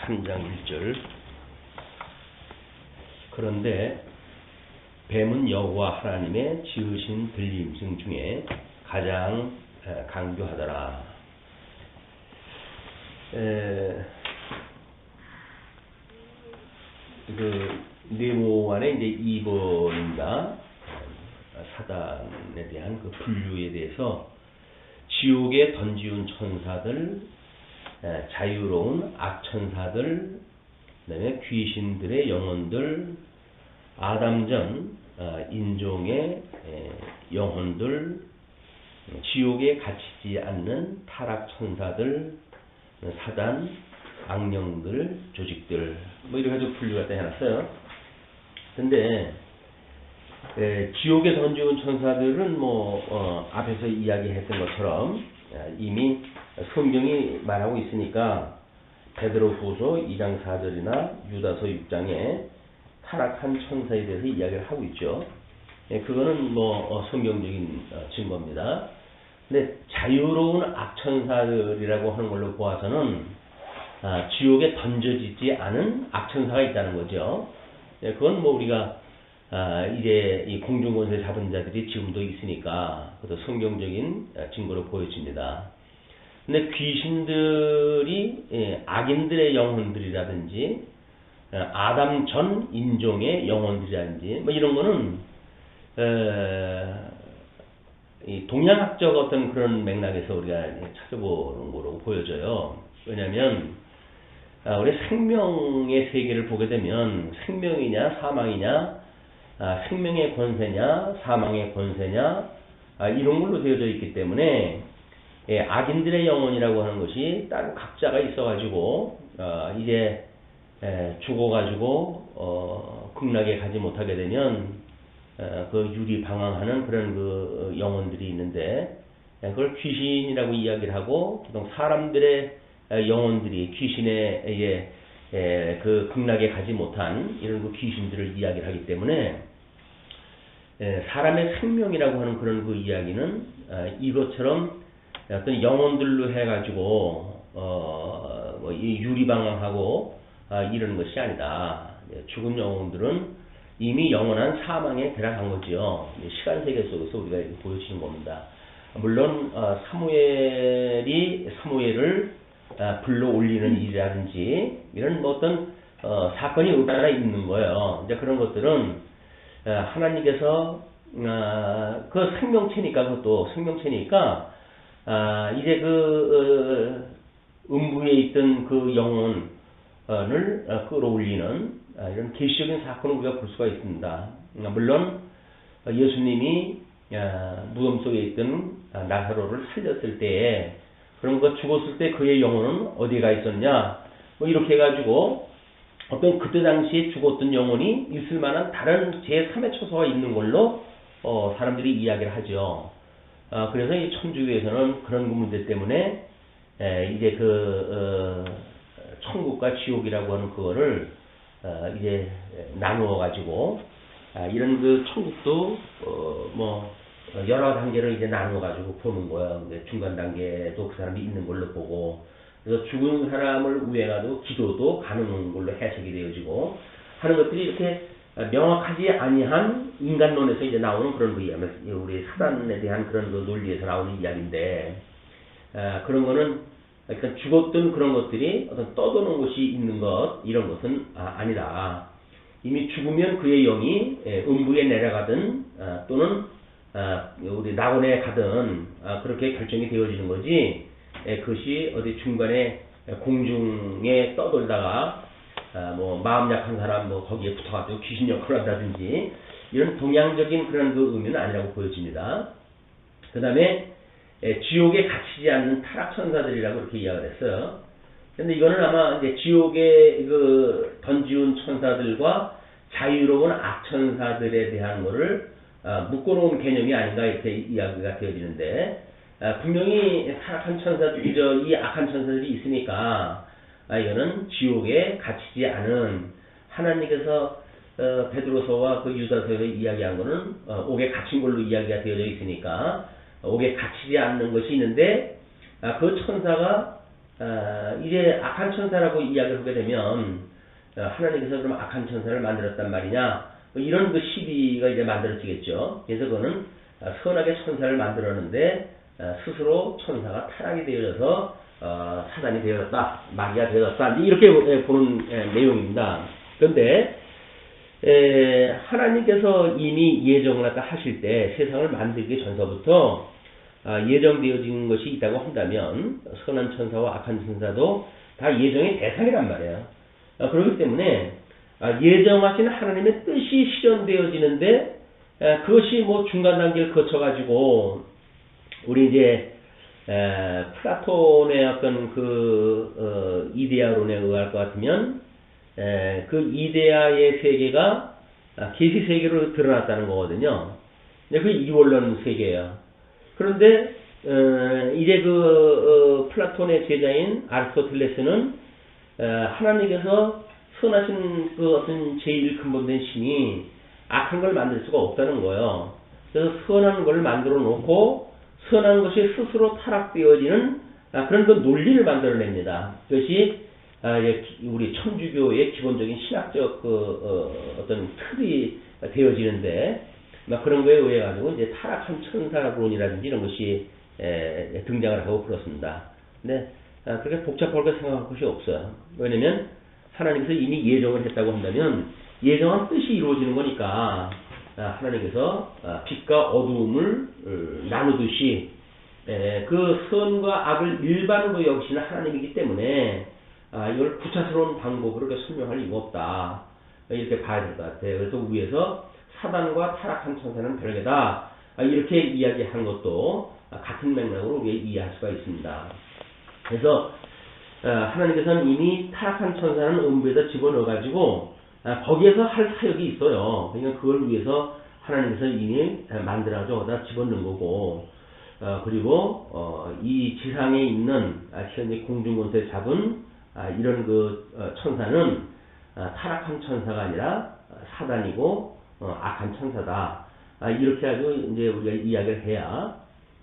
3장 1절. 그런데 뱀은 여호와 하나님의 지으신 들림승 중에 가장 강교하더라. 네모안의 이제 2번입니다. 사단에 대한 그 분류에 대해서 지옥에 던지운 천사들, 자유로운 악천사들, 그다음에 귀신들의 영혼들, 아담 전 인종의 영혼들, 지옥에 갇히지 않는 타락 천사들, 사단, 악령들, 조직들, 뭐 이렇게 가지고 분류가 해놨어요. 근데 지옥에 던지운 천사들은 앞에서 이야기했던 것처럼 이미 성경이 말하고 있으니까 베드로후서 2장 4절이나 유다서 6장에 타락한 천사에 대해서 이야기를 하고 있죠. 그거는 성경적인 증거입니다. 근데 자유로운 악천사들이라고 하는 걸로 보아서는 지옥에 던져지지 않은 악천사가 있다는 거죠. 그건 우리가 이제 이 공중권세 잡은 자들이 지금도 있으니까 그것도 성경적인 증거로 보여집니다. 근데 귀신들이 악인들의 영혼들이라든지 아담 전 인종의 영혼들이라든지 이런 거는 이 동양학적 어떤 그런 맥락에서 우리가 찾아보는 거로 보여져요. 왜냐하면 우리 생명의 세계를 보게 되면 생명이냐 사망이냐, 생명의 권세냐 사망의 권세냐, 이런 걸로 되어져 있기 때문에 악인들의 영혼이라고 하는 것이 따로 각자가 있어가지고 이제 죽어가지고 극락에 가지 못하게 되면 그 유리방황하는 그런 그 영혼들이 있는데, 그걸 귀신이라고 이야기를 하고, 보통 사람들의 영혼들이 귀신의 그 극락에 가지 못한 이런 그 귀신들을 이야기를 하기 때문에 사람의 생명이라고 하는 그런 그 이야기는 이것처럼 어떤 영혼들로 해가지고 이 유리방황하고 이런 것이 아니다. 죽은 영혼들은 이미 영원한 사망에 들어간 거죠. 시간 세계 속에서 우리가 보여지는 겁니다. 물론 사무엘을 불러 올리는 일이라든지 이런 어떤 사건이 얼마나 있는 거예요. 이제 그런 것들은 하나님께서 그 생명체니까, 그것도 생명체니까 이제 그 음부에 있던 그 영혼을 끌어올리는 이런 계시적인 사건을 우리가 볼 수가 있습니다. 물론 예수님이 무덤 속에 있던 나사로를 살렸을 때에 그런 거 죽었을 때 그의 영혼은 어디가 있었냐, 이렇게 해가지고 어떤 그때 당시에 죽었던 영혼이 있을 만한 다른 제3의 처소가 있는 걸로 사람들이 이야기를 하죠. 그래서 이 천주교에서는 그런 문제 때문에 이제 그 천국과 지옥이라고 하는 그거를 이제 나누어 가지고 이런 그 천국도 여러 단계를 이제 나누어 가지고 보는 거예요. 중간 단계도 그 사람이 있는 걸로 보고, 그래서 죽은 사람을 위해가지고 기도도 가는 걸로 해석이 되어지고 하는 것들이 이렇게 명확하지 아니한 인간론에서 이제 나오는 그런 거 이야기, 우리 사단에 대한 그런 그 논리에서 나오는 이야기인데, 그런 거는 그러니까 죽었던 그런 것들이 어떤 떠도는 것이 있는 것, 이런 것은 아니다. 이미 죽으면 그의 영이 음부에 내려가든 또는 우리 낙원에 가든 그렇게 결정이 되어지는 거지, 그것이 어디 중간에 공중에 떠돌다가 마음 약한 사람 거기에 붙어가지고 귀신 역할을 한다든지 이런 동양적인 그런 그 의미는 아니라고 보여집니다. 그 다음에 지옥에 갇히지 않는 타락천사들이라고 이렇게 이야기를 했어요. 근데 이거는 아마 이제 지옥에 그 던지운 천사들과 자유로운 악천사들에 대한 거를 묶어놓은 개념이 아닌가 이렇게 이야기가 되어지는데, 분명히 타락한 천사들이, 이 악한 천사들이 있으니까 이거는 지옥에 갇히지 않은, 하나님께서 베드로서와 그 유다서에서 이야기한 거는 옥에 갇힌 걸로 이야기가 되어져 있으니까 옥에 갇히지 않는 것이 있는데, 그 천사가 이제 악한 천사라고 이야기를 하게 되면 하나님께서 그럼 악한 천사를 만들었단 말이냐 뭐 이런 그 시비가 이제 만들어지겠죠. 그래서 그거는 선하게 천사를 만들었는데 스스로 천사가 타락이 되어져서 사단이 되어졌다, 마귀가 되어졌다 이렇게 보는 내용입니다. 그런데 하나님께서 이미 예정을 갖다 하실 때 세상을 만들기 전서부터 예정되어진 것이 있다고 한다면 선한 천사와 악한 천사도 다 예정의 대상이란 말이에요. 그렇기 때문에 예정하신 하나님의 뜻이 실현되어지는데 그것이 뭐 중간 단계를 거쳐가지고 우리 이제 플라톤의 어떤 그 이데아론에 의할 것 같으면 그 이데아의 세계가 계시 세계로 드러났다는 거거든요. 그 이원론 세계예요. 그런데 이제 그 플라톤의 제자인 아리스토텔레스는 하나님께서 선하신 그 어떤 제일 근본된 신이 악한 걸 만들 수가 없다는 거예요. 그래서 선한 걸 만들어 놓고 선한 것이 스스로 타락되어지는 그런 그 논리를 만들어냅니다. 그것이 우리 천주교의 기본적인 신학적 어떤 틀이 되어지는데 그런 거에 의해 가지고 이제 타락한 천사론이라든지 이런 것이 등장을 하고 그렇습니다. 근데 그렇게 복잡하게 생각할 것이 없어요. 왜냐면 하나님께서 이미 예정을 했다고 한다면 예정한 뜻이 이루어지는 거니까 하나님께서 빛과 어두움을 나누듯이 그 선과 악을 일반으로 여기시는 하나님이기 때문에 이걸 구차스러운 방법으로 이렇게 설명할 이유가 없다. 이렇게 봐야 될 것 같아요. 그래서 위에서 사단과 타락한 천사는 별개다. 이렇게 이야기한 것도 같은 맥락으로 우리가 이해할 수가 있습니다. 그래서 하나님께서는 이미 타락한 천사는 음부에다 집어넣어가지고 거기에서 할 사역이 있어요. 그러니까 그걸 위해서 하나님께서 이미 만들어가지고 거기다 집어넣은 거고 그리고 이 지상에 있는 현재 공중권세 잡은 이런 그 천사는 타락한 천사가 아니라 사단이고 악한 천사다. 이렇게 아주 이제 우리가 이야기를 해야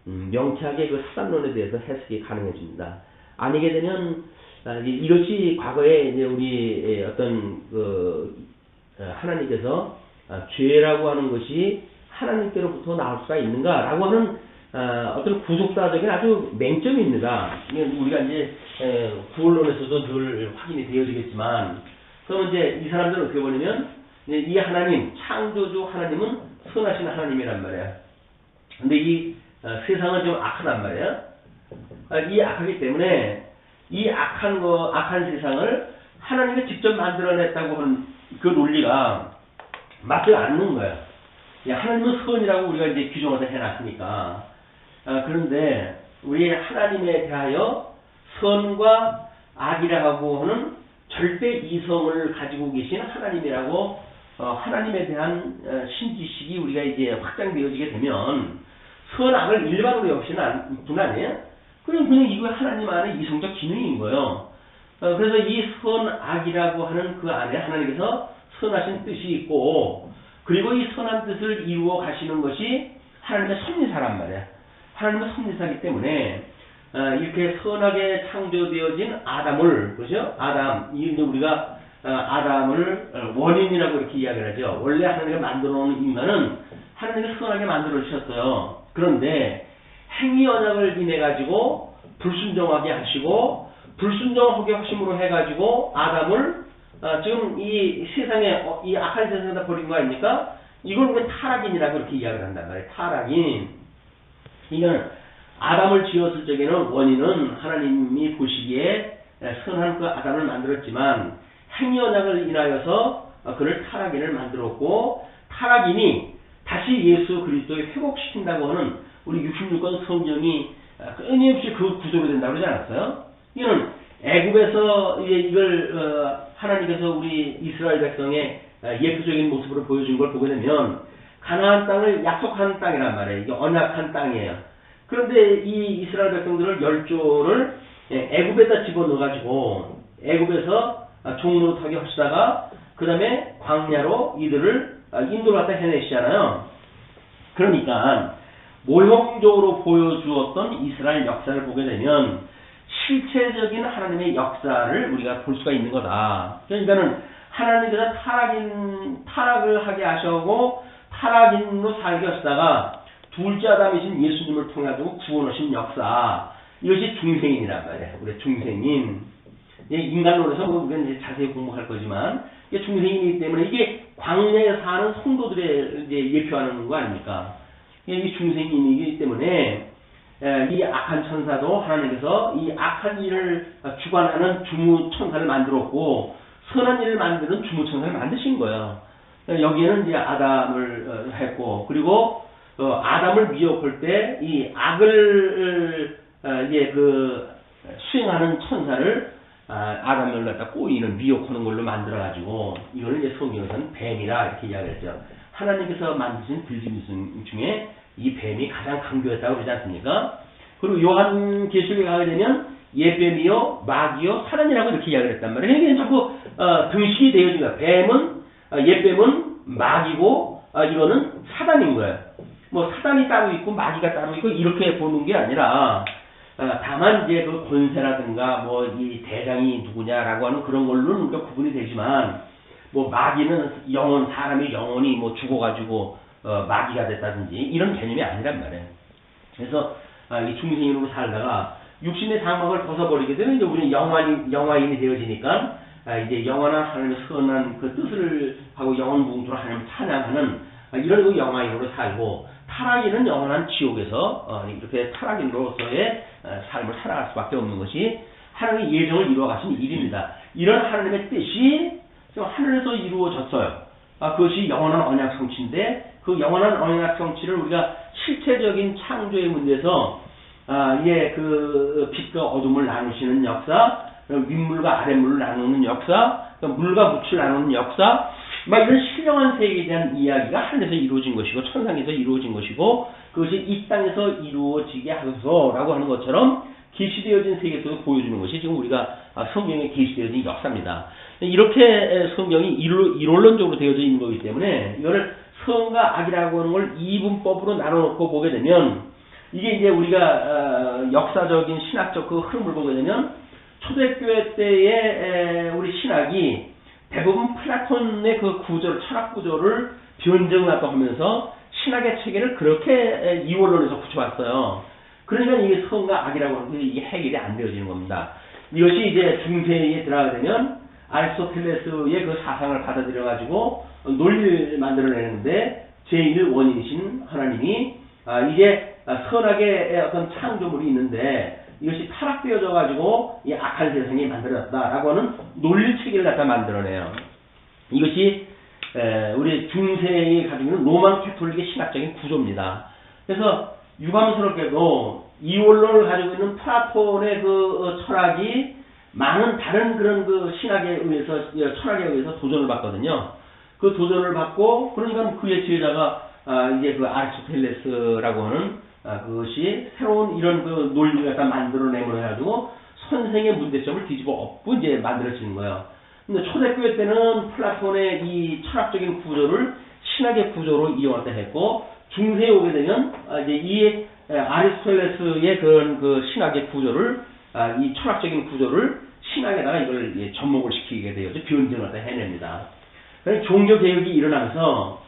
명쾌하게 그 사단론에 대해서 해석이 가능해집니다. 아니게 되면 이것이 과거에 이제 우리 어떤 그 하나님께서 죄라고 하는 것이 하나님께로부터 나올 수가 있는가라고 하는 어떤 구속사적인 아주 맹점입니다. 우리가 이제 구원론에서도 늘 확인이 되어지겠지만, 그럼 이제 이 사람들은 어떻게 보냐면 이 하나님 창조주 하나님은 선하신 하나님이란 말이야. 근데 이 세상은 좀 악하단 말이야. 이 악하기 때문에 이 악한 세상을 하나님이 직접 만들어냈다고 하는 그 논리가 맞지 않는 거야. 하나님은 선이라고 우리가 이제 규정을 해놨으니까. 그런데 우리 하나님에 대하여 선과 악이라고 하는 절대 이성을 가지고 계신 하나님이라고 하나님에 대한 신지식이 우리가 이제 확장되어지게 되면 선악을 일반으로 여기시는 분 아니에요? 그냥 이거 하나님 안에 이성적 기능인 거예요. 그래서 이 선악이라고 하는 그 안에 하나님께서 선하신 뜻이 있고, 그리고 이 선한 뜻을 이루어 가시는 것이 하나님의 섭리사란 말이야. 하나님의 섭리사이기 때문에 이렇게 선하게 창조되어진 아담을, 그렇죠? 아담, 이제 우리가 아담을 원인이라고 이렇게 이야기를 하죠. 원래 하나님이 만들어 놓은 인간은 하나님이 선하게 만들어 주셨어요. 그런데 행위 언약을 인해 가지고 불순종하게 하시고, 불순종하게 하심으로 해 가지고 아담을 지금 이 세상에 이 악한 세상에다 버린 거 아닙니까? 이걸 우리가 타락인이라고 이렇게 이야기를 한단 말이에요. 타락인. 이거는 아담을 지었을 적에는 원인은 하나님이 보시기에 선한 그 아담을 만들었지만 행위 언약을 인하여서 그를 타락인을 만들었고, 타락인이 다시 예수 그리스도에 회복시킨다고 하는 우리 66권 성경이 끊임없이 그 구조로 된다고 그러지 않았어요? 이거는 애굽에서 이걸 하나님께서 우리 이스라엘 백성의 예표적인 모습으로 보여준 걸 보게 되면 가나안 땅을 약속한 땅이란 말이에요. 이게 언약한 땅이에요. 그런데 이 이스라엘 백성들을 열조를 애굽에다 집어넣어가지고 애굽에서 종로로 타게 하시다가 그 다음에 광야로 이들을 인도로 갖다 해내시잖아요. 그러니까 모형적으로 보여주었던 이스라엘 역사를 보게 되면 실체적인 하나님의 역사를 우리가 볼 수가 있는 거다. 그러니까는 하나님께서 타락을 하게 하시고 타락인으로 살게 하시다가 둘째 아담이신 예수님을 통해 가지고 구원하신 역사, 이것이 중생인이란 말이에요. 우리 중생인. 인간론에서 우리가 이제 자세히 공부할 거지만 이게 중생이기 때문에 이게 광야에 사는 성도들의 이제 예표하는 거 아닙니까? 이 중생인이기 때문에 이 악한 천사도 하나님께서 이 악한 일을 주관하는 주무천사를 만들었고 선한 일을 만드는 주무천사를 만드신 거예요. 여기에는 이제 아담을 했고, 그리고 아담을 미혹할 때 이 악을 이제 수행하는 천사를 아담을 갖다 꼬이는 미혹하는 걸로 만들어 가지고 이거는 이제 성경에서는 뱀이라 이렇게 이야기했죠. 하나님께서 만드신 들짐승 중에 이 뱀이 가장 강교했다고 그러지 않습니까? 그리고 요한계시록에 가게 되면 옛뱀이요 마귀요 사단이라고 이렇게 이야기를 했단 말이에요. 그러니까 자꾸 등식이 되어진 거야. 뱀은 옛뱀은 마귀고 이거는 사단인 거예요. 뭐 사단이 따로 있고 마귀가 따로 있고 이렇게 보는 게 아니라 다만 이제 그 권세라든가 뭐 이 대장이 누구냐라고 하는 그런 걸로는 우리가 구분이 되지만, 뭐 마귀는 사람의 영혼이 뭐 죽어가지고 마귀가 됐다든지 이런 개념이 아니란 말이에요. 그래서 이 중생인으로 살다가 육신의 장막을 벗어버리게 되면 이제 우리는 영화인이 되어지니까 이제 영원한 하나님의 선한 그 뜻을 하고 영원 무궁토로 하나님을 찬양하는 이런 그 영화인으로 살고, 타락인은 영원한 지옥에서 이렇게 타락인으로서의 삶을 살아갈 수밖에 없는 것이 하나님의 예정을 이루어가신 일입니다. 이런 하나님의 뜻이 하늘에서 이루어졌어요. 그것이 영원한 언약 성취인데, 그 영원한 언약 성취를 우리가 실체적인 창조의 문제에서 그 빛과 어둠을 나누시는 역사, 윗물과 아랫물을 나누는 역사, 물과 묻을 나누는 역사, 막 이런 신령한 세계에 대한 이야기가 하늘에서 이루어진 것이고 천상에서 이루어진 것이고 그것이 이 땅에서 이루어지게 하소서라고 하는 것처럼 계시되어진 세계 속에 보여주는 것이 지금 우리가 성경에 계시되어진 역사입니다. 이렇게 성경이 이론론적으로 되어져 있는 거기 때문에 이거를 성과 악이라고 하는 걸 이분법으로 나눠놓고 보게 되면, 이게 이제 우리가 역사적인 신학적 그 흐름을 보게 되면 초대교회 때의 우리 신학이 대부분 플라톤의 그 구조를, 철학 구조를 변증하고 하면서 신학의 체계를 그렇게 이원론에서 붙여왔어요. 그러니까 이게 성과 악이라고 하는 게 이게 해결이 안 되어지는 겁니다. 이것이 이제 중세에 들어가게 되면 아리스토텔레스의 그 사상을 받아들여가지고 논리를 만들어내는데 제1 원인이신 하나님이 이제 선악의 어떤 창조물이 있는데 이것이 타락되어져 가지고 이 악한 세상이 만들어졌다라고 하는 논리 체계를 갖다 만들어내요. 이것이 우리 중세에 가지고 있는 로만 캐톨릭의 신학적인 구조입니다. 그래서 유감스럽게도 이원론을 가지고 있는 플라톤의 그 철학이 많은 다른 그런 그 신학에 의해서, 철학에 의해서 도전을 받거든요. 그 도전을 받고, 그러니까 그의 지혜자가 이제 그 아리스토텔레스라고 하는 그것이 새로운 이런 그 논리를 갖다 만들어내므로 해가지고 선생의 문제점을 뒤집어 엎고 이제 만들어지는 거예요. 근데 초대교회 때는 플라톤의 이 철학적인 구조를 신학의 구조로 이용하다 했고, 중세에 오게 되면 이제 이 아리스토텔레스의 그런 그 신학의 구조를, 이 철학적인 구조를 신학에다가 이걸 접목을 시키게 되어서 변증을 갖다 해냅니다. 그래서 종교 개혁이 일어나면서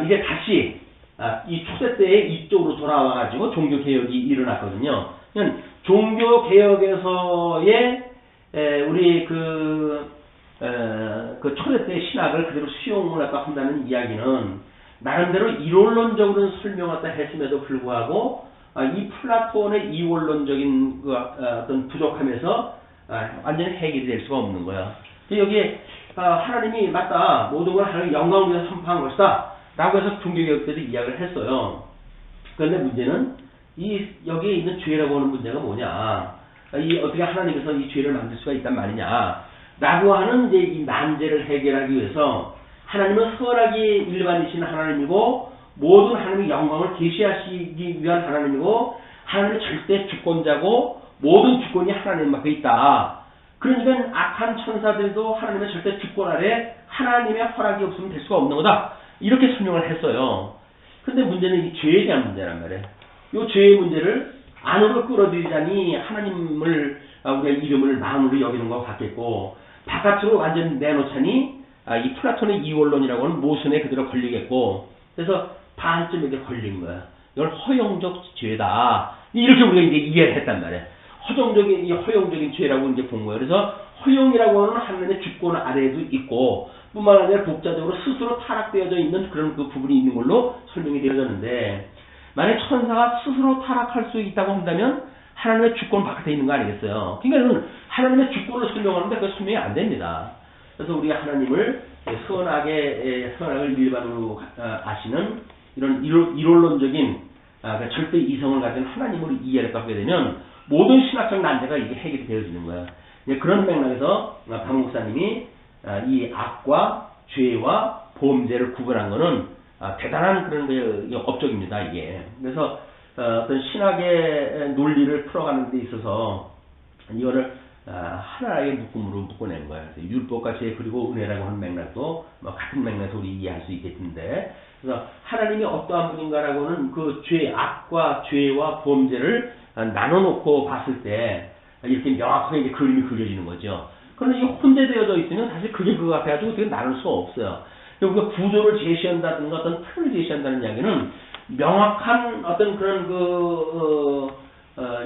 이제 다시 이 초대 때에 이쪽으로 돌아와가지고 종교 개혁이 일어났거든요. 종교 개혁에서의 우리 그 초대 때의 신학을 그대로 수용을 한다는 이야기는 나름대로 이론론적으로는 설명을 했음에도 불구하고 이 플라톤의 이원론적인 그 어떤 부족함에서 완전히 해결이 될 수가 없는 거예요. 여기에 하나님이 맞다, 모든 걸 하나님 영광을 위해서 선포한 것이다 라고 해서 종교개혁 때도 이야기를 했어요. 그런데 문제는 여기에 있는 죄라고 하는 문제가 뭐냐, 어떻게 하나님께서 이 죄를 만들 수가 있단 말이냐 라고 하는 이제 이 난제를 해결하기 위해서, 하나님은 선하기 일반이신 하나님이고 모든 하나님의 영광을 계시하시기 위한 하나님이고 하나님은 절대 주권자고 모든 주권이 하나님 앞에 있다. 그러니까 악한 천사들도 하나님의 절대 주권 아래 하나님의 허락이 없으면 될 수가 없는 거다. 이렇게 설명을 했어요. 근데 문제는 이 죄에 대한 문제란 말이에요. 이 죄의 문제를 안으로 끌어들이자니 하나님을 우리의 이름을 마음으로 여기는 것 같겠고 바깥으로 완전 내놓자니 이 플라톤의 이원론이라고 하는 모순에 그대로 걸리겠고 그래서 반쯤에게 걸린 거야. 이건 허용적 죄다. 이렇게 우리가 이제 이해를 했단 말이야. 허용적인 죄라고 이제 본 거예요. 그래서 허용이라고 하는 하나님의 주권 아래에도 있고 뿐만 아니라 독자적으로 스스로 타락되어져 있는 그런 그 부분이 있는 걸로 설명이 되어졌는데 만약 천사가 스스로 타락할 수 있다고 한다면 하나님의 주권 바깥에 있는 거 아니겠어요? 그러니까 하나님의 주권을 설명하는데 그 설명이 안 됩니다. 그래서 우리가 하나님을 선악을 일반으로 아시는 이런 이론론적인 절대 이성을 가진 하나님으로 이해를 하게 되면 모든 신학적 난제가 이게 해결이 되어지는 거예요. 그런 맥락에서 박 목사님이 이 악과 죄와 범죄를 구분한 거는 대단한 그런 업적입니다. 이게. 그래서 어떤 신학의 논리를 풀어가는 데 있어서 이거를 하나의 묶음으로 묶어낸 거예요. 율법과 죄 그리고 은혜라고 하는 맥락도 같은 맥락에서 우리 이해할 수 있겠는데 그래서 하나님이 어떠한 분인가라고는 그 악과 죄와 범죄를 나눠놓고 봤을 때 이렇게 명확하게 이제 그림이 그려지는 거죠. 그런데 이게 혼재되어져 있으면 사실 그게 그거 같아가지고 어떻게 나눌 수가 없어요. 우리가 구조를 제시한다든가 어떤 틀을 제시한다는 이야기는 명확한 어떤 그런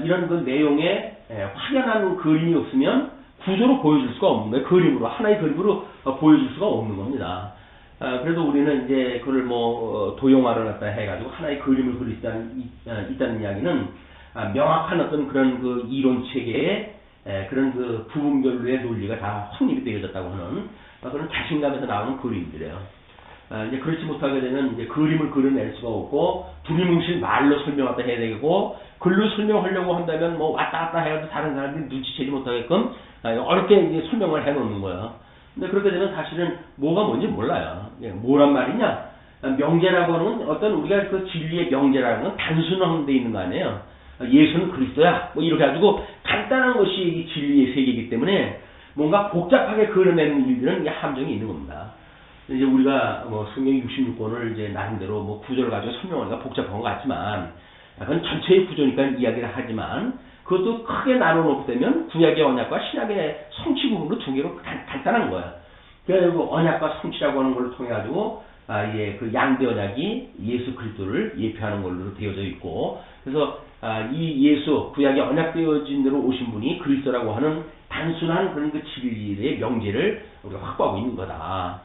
이런 그 내용에 확연한 그림이 없으면 구조로 보여줄 수가 없는 거예요. 그림으로, 하나의 그림으로 보여줄 수가 없는 겁니다. 그래도 우리는 이제 그걸 도용화를 갖다 해가지고 하나의 그림을 그릴 수 있다는 이야기는 명확한 어떤 그런 그 이론 체계에 그런 그 부분별로의 논리가 다 확립이 되어졌다고 하는 그런 자신감에서 나오는 그림들이에요. 이제 그렇지 못하게 되면 이제 그림을 그려낼 수가 없고 두리뭉실 말로 설명하다 해야 되고 글로 설명하려고 한다면 왔다 갔다 해가지고 다른 사람들이 눈치채지 못하게끔 어렵게 이제 설명을 해놓는 거예요. 근데 그렇게 되면 사실은 뭐가 뭔지 몰라요. 뭐란 말이냐? 명제라고 하는 어떤 우리가 그 진리의 명제라는 건 단순한 데 있는 거 아니에요. 예수는 그리스도야. 이렇게 가지고 간단한 것이 이 진리의 세계이기 때문에 뭔가 복잡하게 그려내는 일들은 함정이 있는 겁니다. 이제 우리가 성경 66권을 이제 나름대로 구조를 가지고 설명하기가 복잡한 것 같지만 그건 전체의 구조니까 이야기를 하지만 그것도 크게 나눠놓게 되면 구약의 언약과 신약의 성취 부분으로 두 개로 간단한 거야. 그래서 언약과 성취라고 하는 걸 통해 가지고 그 양대 언약이 예수 그리스도를 예표하는 걸로 되어져 있고 그래서 이 예수 구약의 언약되어진 대로 오신 분이 그리스도라고 하는 단순한 그런 그 진리의 명제를 우리가 확보하고 있는 거다.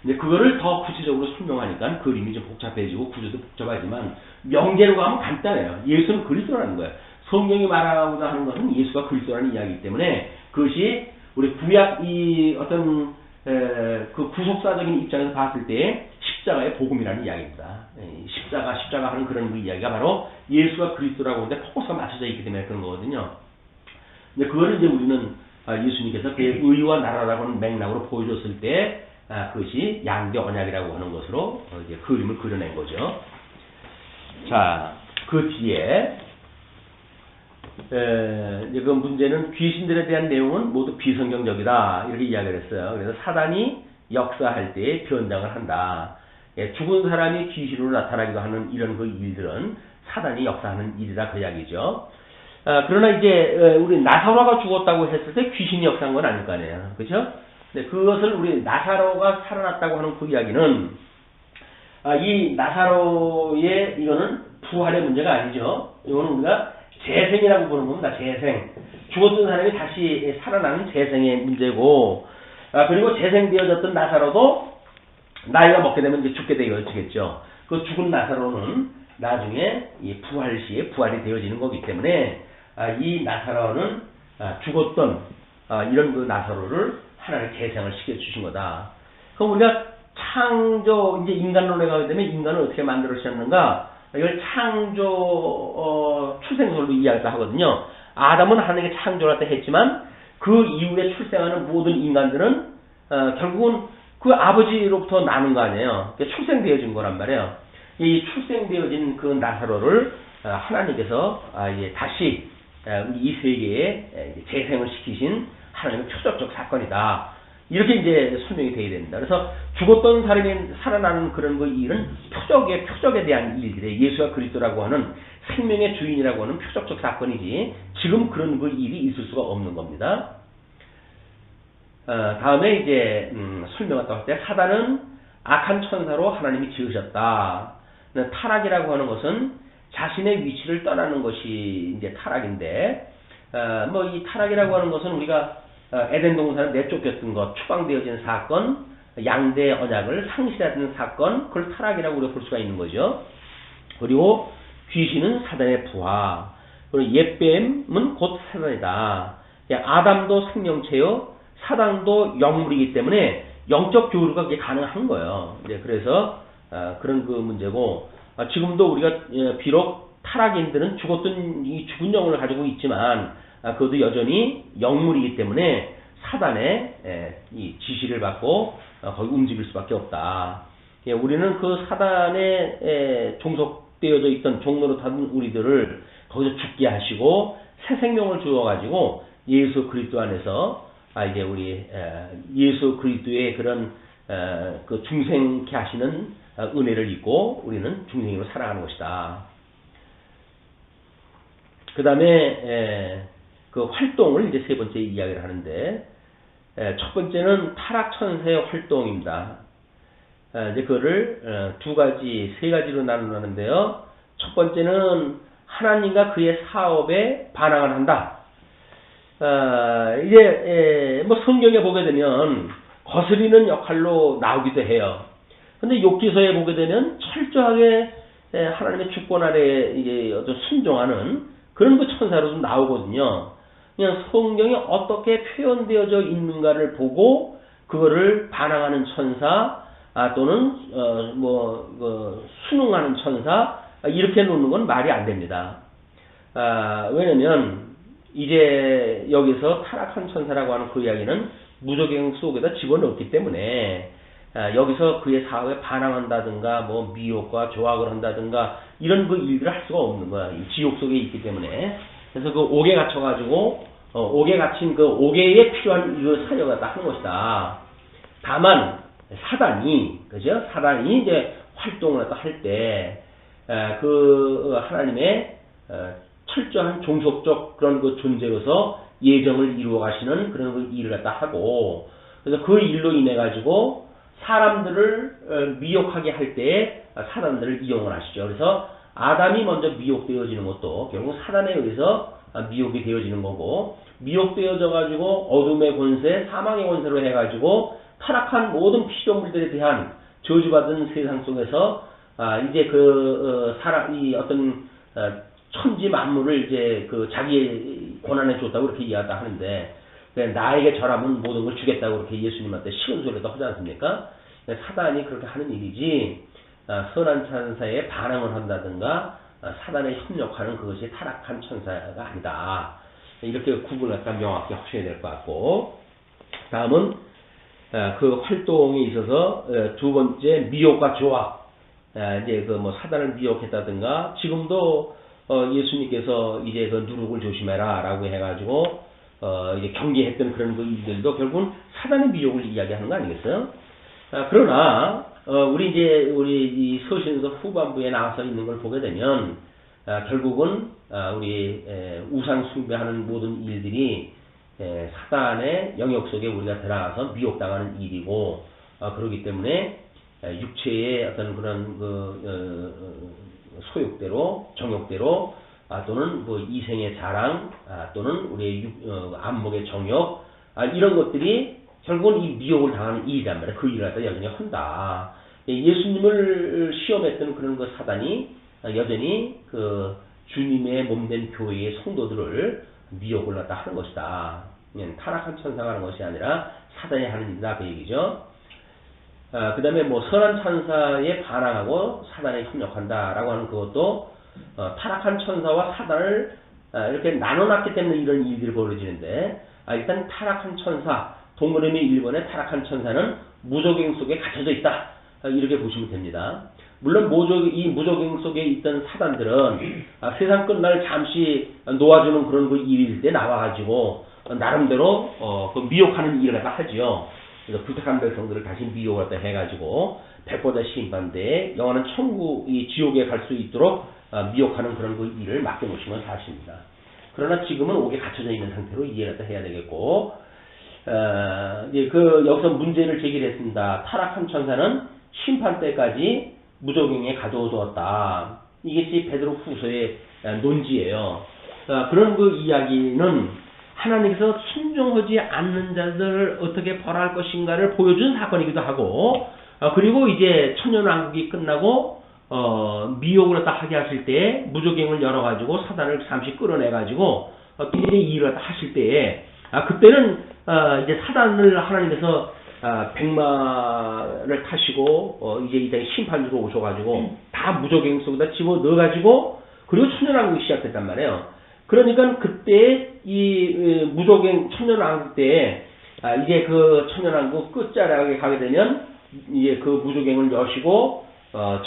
근데 그거를 더 구체적으로 설명하니까 그림이 좀 복잡해지고 구조도 복잡하지만 명제로 가면 간단해요. 예수는 그리스도라는 거예요. 성경이 말하고자 하는 것은 예수가 그리스도라는 이야기이기 때문에 그것이 우리 구약 이 어떤 그 구속사적인 입장에서 봤을 때 십자가의 복음이라는 이야기입니다. 십자가 하는 그런 그 이야기가 바로 예수가 그리스도라고 하는데 포커스가 맞춰져 있기 때문에 그런 거거든요. 근데 그거를 이제 우리는 예수님께서 그의 의와 나라라고 하는 맥락으로 보여줬을 때 그것이 양대 언약이라고 하는 것으로 이제 그림을 그려낸 거죠. 자, 그 뒤에 이제 그 문제는 귀신들에 대한 내용은 모두 비성경적이다 이렇게 이야기를 했어요. 그래서 사단이 역사할 때 변장을 한다. 죽은 사람이 귀신으로 나타나기도 하는 이런 그 일들은 사단이 역사하는 일이다 그 이야기죠. 그러나 이제 우리 나사로가 죽었다고 했을 때 귀신이 역사한 건 아닐 거 아니에요. 그렇죠? 그것을 우리 나사로가 살아났다고 하는 그 이야기는 이 나사로의 이거는 부활의 문제가 아니죠. 이거는 우리가 재생이라고 보는 겁니다. 재생. 죽었던 사람이 다시 살아나는 재생의 문제고 그리고 재생되어졌던 나사로도 나이가 먹게 되면 이제 죽게 되어지겠죠. 그 죽은 나사로는 나중에 이 부활 시에 부활이 되어지는 거기 때문에 이 나사로는 죽었던 이런 그 나사로를 하나님 재생을 시켜주신 거다. 그럼 우리가 창조, 이제 인간론에 가게 되면 인간을 어떻게 만들어주셨는가? 이걸 창조, 출생설로 이야기를 하거든요. 아담은 하나님께 창조를 때 했지만 그 이후에 출생하는 모든 인간들은 결국은 그 아버지로부터 나는 거 아니에요. 출생되어진 거란 말이에요. 이 출생되어진 그 나사로를 하나님께서 다시 이 세계에 재생을 시키신 하나님의 표적적 사건이다. 이렇게 이제 설명이 되어야 됩니다. 그래서 죽었던 사람이 살아나는 그런 그 일은 표적에 대한 일들이에요. 예수가 그리스도라고 하는 생명의 주인이라고 하는 표적적 사건이지 지금 그런 그 일이 있을 수가 없는 겁니다. 다음에 이제 설명했다고 할 때 사단은 악한 천사로 하나님이 지으셨다. 타락이라고 하는 것은 자신의 위치를 떠나는 것이 이제 타락인데, 뭐 이 타락이라고 하는 것은 우리가 에덴 동산을 내쫓겼던 것, 추방되어진 사건, 양대 언약을 상실하는 사건, 그걸 타락이라고 우리가 볼 수가 있는 거죠. 그리고 귀신은 사단의 부하, 그리고 옛뱀은 곧 사단이다. 아담도 생명체요, 사단도 영물이기 때문에 영적 교류가 그게 가능한 거예요. 이제 그래서 그런 그 문제고, 지금도 우리가 비록 타락인들은 죽었던 이 죽은 영혼을 가지고 있지만 그것도 여전히 영물이기 때문에 사단의 이 지시를 받고 거기 움직일 수밖에 없다. 우리는 그 사단에 종속되어져 있던 종로로 타는 우리들을 거기서 죽게 하시고 새 생명을 주어가지고 예수 그리스도 안에서 이제 우리 예수 그리스도의 그런 그 중생케 하시는 은혜를 입고 우리는 중생으로 살아가는 것이다. 그 다음에 그 활동을 이제 세 번째 이야기를 하는데, 첫 번째는 타락천사의 활동입니다. 이제 그거를 세 가지로 나누는데요. 첫 번째는 하나님과 그의 사업에 반항을 한다. 이제 뭐 성경에 보게 되면 거스리는 역할로 나오기도 해요. 근데 욥기서에 보게 되면 철저하게 하나님의 주권 아래 이제 순종하는 그런 그 천사로 좀 나오거든요. 그냥 성경이 어떻게 표현되어져 있는가를 보고 그거를 반항하는 천사, 또는 순응하는 천사, 이렇게 놓는 건 말이 안 됩니다. 왜냐면 이제 여기서 타락한 천사라고 하는 그 이야기는 무적행 속에다 집어넣었기 때문에 여기서 그의 사업에 반항한다든가 뭐 미혹과 조악을 한다든가 이런 그 일들을 할 수가 없는 거야. 이 지옥 속에 있기 때문에. 그래서 그 옥에 갇혀가지고 옥에 갇힌 그 옥에 필요한 그 사역을 갖다 하는 것이다. 다만 사단이 그죠? 사단이 이제 활동을 갖다 할 때 그 하나님의 철저한 종속적 그런 그 존재로서 예정을 이루어 가시는 그런 그 일을 갖다 하고, 그래서 그 일로 인해 가지고 사람들을 미혹하게 할 때에 사단들을 이용을 하시죠. 그래서 아담이 먼저 미혹되어지는 것도 결국 사단에 의해서 미혹이 되어지는 거고, 미혹되어져 가지고 어둠의 권세, 사망의 권세로 해 가지고 타락한 모든 피조물들에 대한 저주받은 세상 속에서 이제 이 어떤 천지 만물을 이제 그 자기의 권한에 줬다고 그렇게 이야기를 하는데, 나에게 절하면 모든 걸 주겠다고 그렇게 예수님한테 쉬운 소리도 하지 않습니까? 사단이 그렇게 하는 일이지, 선한 천사에 반항을 한다든가 사단에 협력하는 그것이 타락한 천사가 아니다. 이렇게 구분을 갖다 명확히 하셔야 될 것 같고, 다음은 그 활동에 있어서 두 번째 미혹과 조악, 이제 그 뭐 사단을 미혹했다든가, 지금도 예수님께서 이제 그 누룩을 조심해라 라고 해가지고 이제 경계했던 그런 그 일들도 결국은 사단의 미혹을 이야기하는 거 아니겠어요? 그러나 우리 이 서신서 후반부에 나와서 있는 걸 보게 되면 결국은 우리 우상 숭배하는 모든 일들이 사단의 영역 속에 우리가 들어가서 미혹당하는 일이고, 그렇기 때문에 육체의 어떤 그런 소욕대로, 정욕대로, 또는 뭐 이생의 자랑, 또는 우리의 안목의 정욕, 이런 것들이 결국은 이 미혹을 당하는 일이란 말이야. 그 일을 갖다 여전히 한다. 예수님을 시험했던 그런 그 사단이 여전히 그 주님의 몸된 교회의 성도들을 미혹을 갖다 하는 것이다. 타락한 천사가 하는 것이 아니라 사단이 하는 일이다. 그 얘기죠. 그 다음에 뭐 선한 천사에 반항하고 사단에 협력한다라고 하는 그것도 타락한 천사와 사단을 이렇게 나눠놨기 때문에 이런 일들이 벌어지는데, 일단 타락한 천사, 동그라미 1번의 타락한 천사는 무적행 속에 갇혀져 있다. 이렇게 보시면 됩니다. 물론 이 무적행 속에 있던 사단들은 세상 끝날 잠시 놓아주는 그런 그 일일 때 나와가지고 나름대로 그 미혹하는 일을 하지요. 그래서 부탁한 백성들을 다시 미혹을 갖다 해가지고 백보자 심판대에 영원한 천국, 이 지옥에 갈 수 있도록 미혹하는 그런 그 일을 맡겨놓으신 건 사실입니다. 그러나 지금은 옥에 갇혀져 있는 상태로 이해를 해야 되겠고, 이제 여기서 문제를 제기했습니다. 타락한 천사는 심판 때까지 무적행에 가둬두었다. 이것이 베드로 후서의 논지예요. 그런 그 이야기는 하나님께서 순종하지 않는 자들을 어떻게 벌할 것인가를 보여준 사건이기도 하고, 그리고 이제 천년왕국이 끝나고 미혹을 딱 하게 하실 때에 무적행을 열어가지고 사단을 잠시 끌어내가지고 이제 일을 하실 때에 그때는 이제 사단을 하나님께서 백마를 타시고 이제 이 땅에 심판주로 오셔가지고 다 무적행 속에다 집어 넣어가지고 그리고 천년왕국이 시작됐단 말이에요. 그러니까 그때 이 무적행 천년왕국 때에 이제 그 천년왕국 끝자락에 가게 되면 이제 그 무적행을 여시고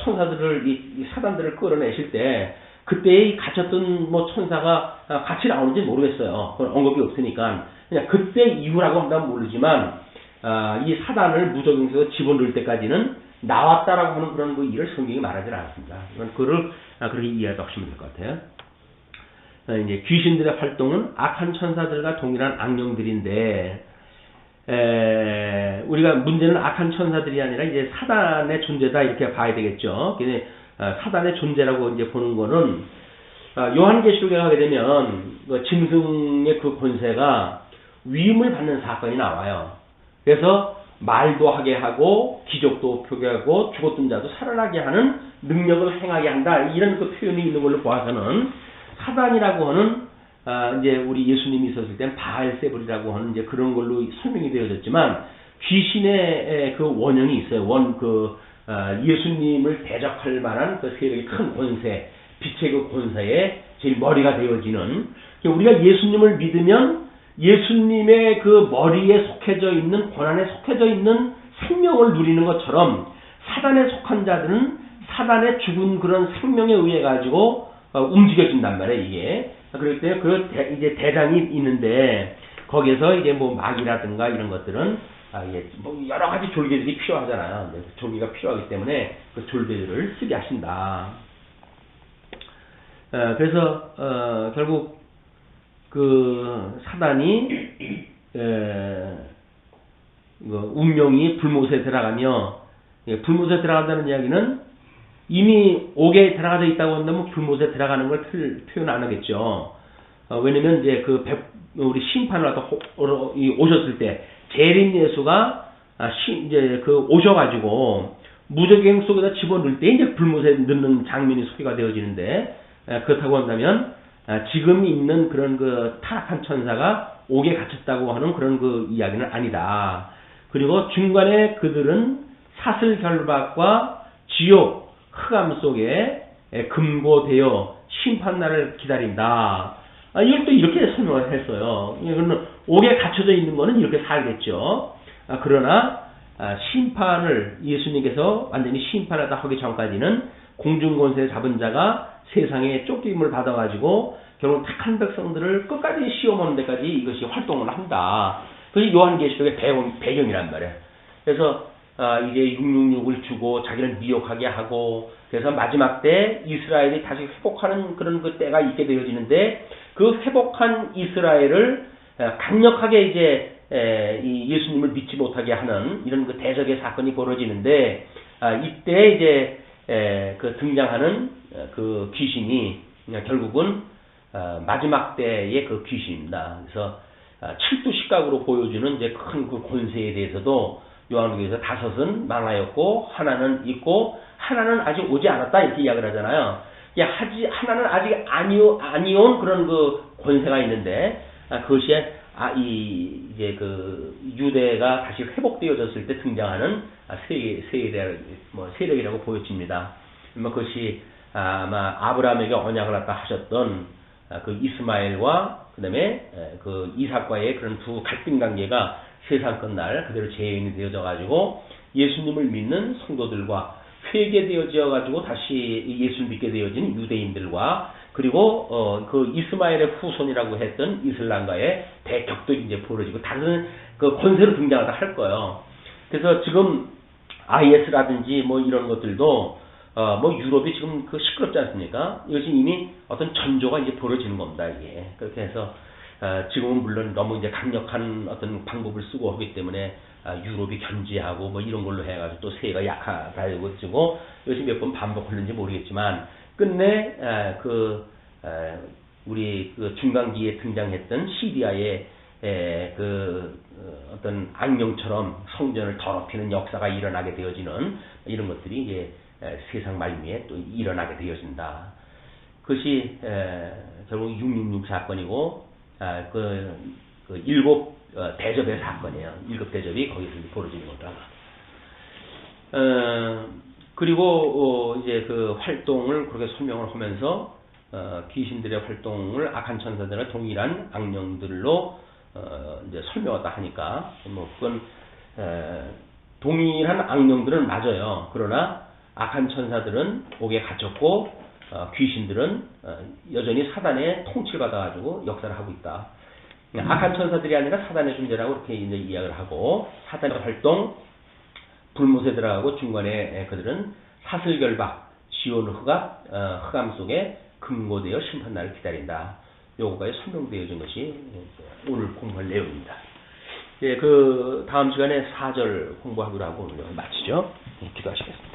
천사들을 이 사단들을 끌어내실 때 그때 이 갇혔던 뭐 천사가 같이 나오는지 모르겠어요. 그건 언급이 없으니까 그냥 그때 이후라고 한다면 모르지만 이 사단을 무적행에서 집어넣을 때까지는 나왔다라고 하는 그런 그 일을 성경이 말하지 않았습니다. 이건 그를 그렇게 이해하시면 될 것 같아요. 이제 귀신들의 활동은 악한 천사들과 동일한 악령들인데, 우리가 문제는 악한 천사들이 아니라 이제 사단의 존재다 이렇게 봐야 되겠죠. 사단의 존재라고 이제 보는 거는 요한계시록에 가게 되면 그 짐승의 그 권세가 위임을 받는 사건이 나와요. 그래서 말도 하게 하고 기적도 표기하고 죽었던 자도 살아나게 하는 능력을 행하게 한다 이런 그 표현이 있는 걸로 보아서는 사단이라고 하는 이제 우리 예수님이 있었을 땐 바알세불이라고 하는 이제 그런 걸로 설명이 되어졌지만 귀신의 그 원형이 있어요. 예수님을 대적할 만한 그 세력의 큰 권세, 빛의 그 권세의 제일 머리가 되어지는 우리가 예수님을 믿으면 예수님의 그 머리에 속해져 있는 권한에 속해져 있는 생명을 누리는 것처럼 사단에 속한 자들은 사단의 죽은 그런 생명에 의해 가지고 움직여진단 말이에요, 이게. 그럴 때, 이제 대장이 있는데, 거기에서 이제 뭐 막이라든가 이런 것들은, 뭐 여러 가지 졸개들이 필요하잖아요. 졸개가 필요하기 때문에 그 졸개들을 쓰게 하신다. 그래서, 결국, 그 사단이, 운명이 불못에 들어가며, 불못에 들어간다는 이야기는 이미 옥에 들어가져 있다고 한다면 불못에 들어가는 걸 표현 안 하겠죠. 왜냐면 이제 우리 심판을 갖다 오셨을 때 재림 예수가 이제 오셔가지고 무적행 속에다 집어넣을 때 이제 불못에 넣는 장면이 소개가 되어지는데 그렇다고 한다면 지금 있는 그런 그 타락한 천사가 옥에 갇혔다고 하는 그런 그 이야기는 아니다. 그리고 중간에 그들은 사슬 결박과 지옥 흑암 속에 금고되어 심판날을 기다린다. 이걸 또 이렇게 설명을 했어요. 이거는 옥에 갇혀져 있는 거는 이렇게 살겠죠. 그러나 심판을 예수님께서 완전히 심판하다 하기 전까지는 공중권세 잡은 자가 세상에 쫓김을 받아가지고 결국 택한 백성들을 끝까지 시험하는 데까지 이것이 활동을 한다. 그것이 요한계시록의 배경이란 말이에요. 그래서 이제 666을 주고 자기를 미혹하게 하고 그래서 마지막 때 이스라엘이 다시 회복하는 그런 그 때가 있게 되어지는데 그 회복한 이스라엘을 강력하게 이제 이 예수님을 믿지 못하게 하는 이런 그 대적의 사건이 벌어지는데 이때 이제 그 등장하는 그 귀신이 결국은 마지막 때의 그 귀신입니다. 그래서 칠두식각으로 보여주는 이제 큰 그 권세에 대해서도 요한복음에서 5은 망하였고 하나는 있고 하나는 아직 오지 않았다 이렇게 이야기를 하잖아요. 하나는 아직 아니온 그런 그 권세가 있는데 그것이 이제 그 유대가 다시 회복되어졌을 때 등장하는 세력이라고 보여집니다. 그것이 아마 아브라함에게 언약을 갖다 하셨던 그 이스마엘과 그다음에 그 이삭과의 그런 두 갈등 관계가 세상 끝날 그대로 재현이 되어져 가지고 예수님을 믿는 성도들과 회개되어져 가지고 다시 예수를 믿게 되어진 유대인들과 그리고 그 이스마엘의 후손이라고 했던 이슬람과의 대격도 이제 벌어지고 다른 그 권세로 등장하다 할 거예요. 그래서 지금 IS라든지 뭐 이런 것들도 뭐 유럽이 지금 그 시끄럽지 않습니까? 이것이 이미 어떤 전조가 이제 벌어지는 겁니다. 이게 그렇게 해서 지금은 물론 너무 이제 강력한 어떤 방법을 쓰고 하기 때문에 유럽이 견제하고 뭐 이런 걸로 해가지고 또 세계가 약화되고 지고 이것이 몇 번 반복했는지 모르겠지만 끝내 우리 그 중간기에 등장했던 시리아의 어떤 악령처럼 성전을 더럽히는 역사가 일어나게 되어지는 이런 것들이 이제 세상 말미에 또 일어나게 되어진다. 그것이 결국 666 사건이고 그 일곱 대접의 사건이에요. 일곱 대접이 거기서 벌어지는 거다. 그리고 이제 그 활동을 그렇게 설명을 하면서 귀신들의 활동을 악한 천사들과 동일한 악령들로 이제 설명하다 하니까 뭐 그건 동일한 악령들은 맞아요. 그러나 악한 천사들은 옥에 갇혔고 귀신들은 여전히 사단의 통치를 받아가지고 역사를 하고 있다. 악한 천사들이 아니라 사단의 존재라고 이렇게 이제 이야기를 하고 사단의 활동 불못에 들어가고 중간에 그들은 사슬결박, 지온 흑암 속에 금고되어 심판날을 기다린다. 요거가 설명되어진 것이 오늘 공부할 내용입니다. 예, 그 다음 시간에 4절 공부하기로 하고 오늘 마치죠. 기도하시겠습니다.